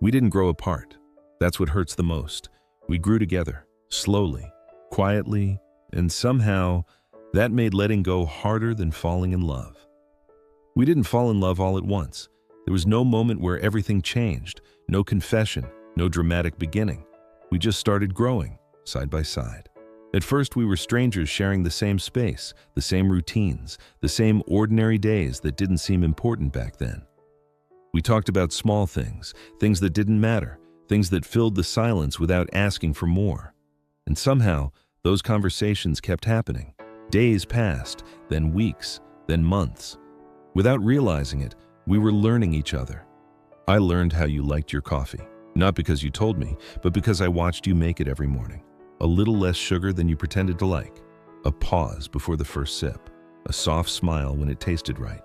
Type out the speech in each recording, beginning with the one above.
We didn't grow apart. That's what hurts the most. We grew together, slowly, quietly, and somehow that made letting go harder than falling in love. We didn't fall in love all at once. There was no moment where everything changed, no confession, no dramatic beginning. We just started growing, side by side. At first, we were strangers sharing the same space, the same routines, the same ordinary days that didn't seem important back then. We talked about small things, things that didn't matter, things that filled the silence without asking for more. And somehow, those conversations kept happening. Days passed, then weeks, then months. Without realizing it, we were learning each other. I learned how you liked your coffee, not because you told me, but because I watched you make it every morning. A little less sugar than you pretended to like. A pause before the first sip. A soft smile when it tasted right.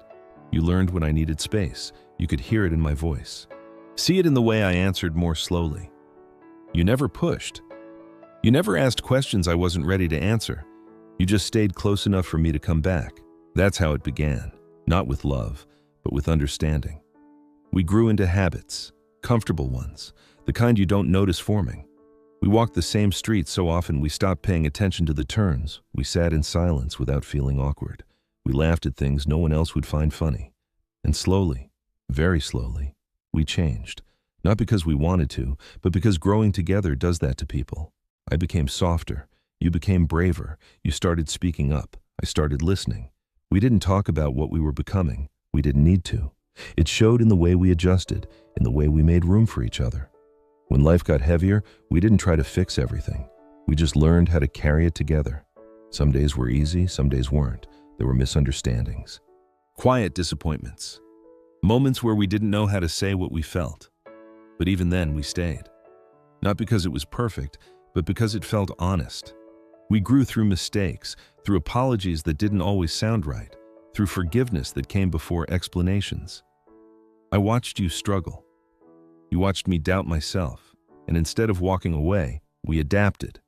You learned when I needed space. You could hear it in my voice. See it in the way I answered more slowly. You never pushed. You never asked questions I wasn't ready to answer. You just stayed close enough for me to come back. That's how it began. Not with love, but with understanding. We grew into habits, comfortable ones, the kind you don't notice forming. We walked the same streets so often we stopped paying attention to the turns. We sat in silence without feeling awkward. We laughed at things no one else would find funny. And slowly, very slowly, we changed. Not because we wanted to, but because growing together does that to people. I became softer. You became braver. You started speaking up. I started listening. We didn't talk about what we were becoming. We didn't need to. It showed in the way we adjusted, in the way we made room for each other. When life got heavier, we didn't try to fix everything. We just learned how to carry it together. Some days were easy, some days weren't. There were misunderstandings. Quiet disappointments. Moments where we didn't know how to say what we felt. But even then, we stayed. Not because it was perfect, but because it felt honest. We grew through mistakes, through apologies that didn't always sound right, through forgiveness that came before explanations. I watched you struggle. You watched me doubt myself, and instead of walking away, we adapted.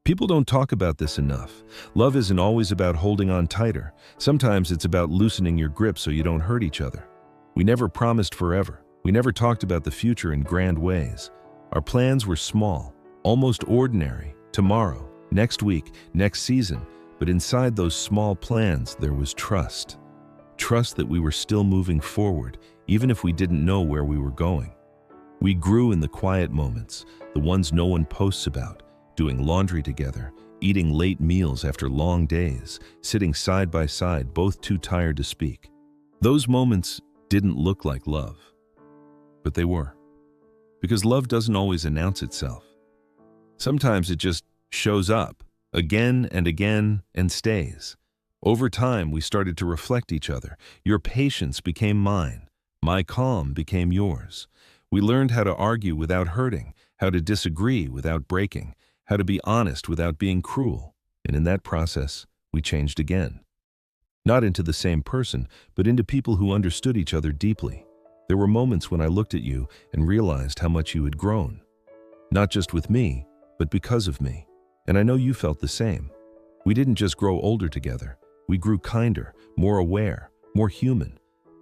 People don't talk about this enough. Love isn't always about holding on tighter. Sometimes it's about loosening your grip so you don't hurt each other. We never promised forever. We never talked about the future in grand ways. Our plans were small, almost ordinary. Tomorrow, next week, next season. But inside those small plans, there was trust. Trust that we were still moving forward, even if we didn't know where we were going. We grew in the quiet moments, the ones no one posts about, doing laundry together, eating late meals after long days, sitting side by side, both too tired to speak. Those moments didn't look like love, but they were. Because love doesn't always announce itself. Sometimes it just shows up, again and again, and stays. Over time, we started to reflect each other. Your patience became mine. My calm became yours. We learned how to argue without hurting, how to disagree without breaking, how to be honest without being cruel. And in that process, we changed again. Not into the same person, but into people who understood each other deeply. There were moments when I looked at you and realized how much you had grown. Not just with me, but because of me. And I know you felt the same. We didn't just grow older together. We grew kinder, more aware, more human.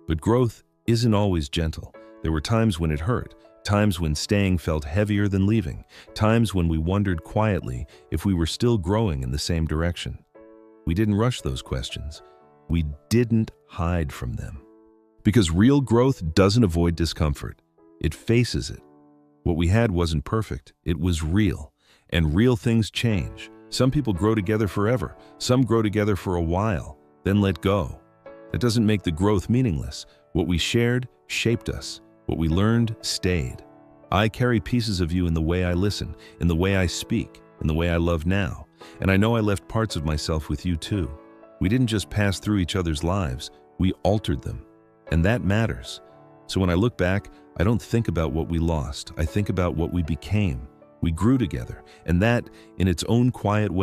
But growth isn't always gentle. There were times when it hurt, times when staying felt heavier than leaving, times when we wondered quietly if we were still growing in the same direction. We didn't rush those questions. We didn't hide from them. Because real growth doesn't avoid discomfort. It faces it. What we had wasn't perfect. It was real. And real things change. Some people grow together forever. Some grow together for a while, then let go. That doesn't make the growth meaningless. What we shared shaped us. What we learned stayed. I carry pieces of you in the way I listen, in the way I speak, in the way I love now. And I know I left parts of myself with you too. We didn't just pass through each other's lives, we altered them. And that matters. So when I look back, I don't think about what we lost. I think about what we became. We grew together, and that, in its own quiet way,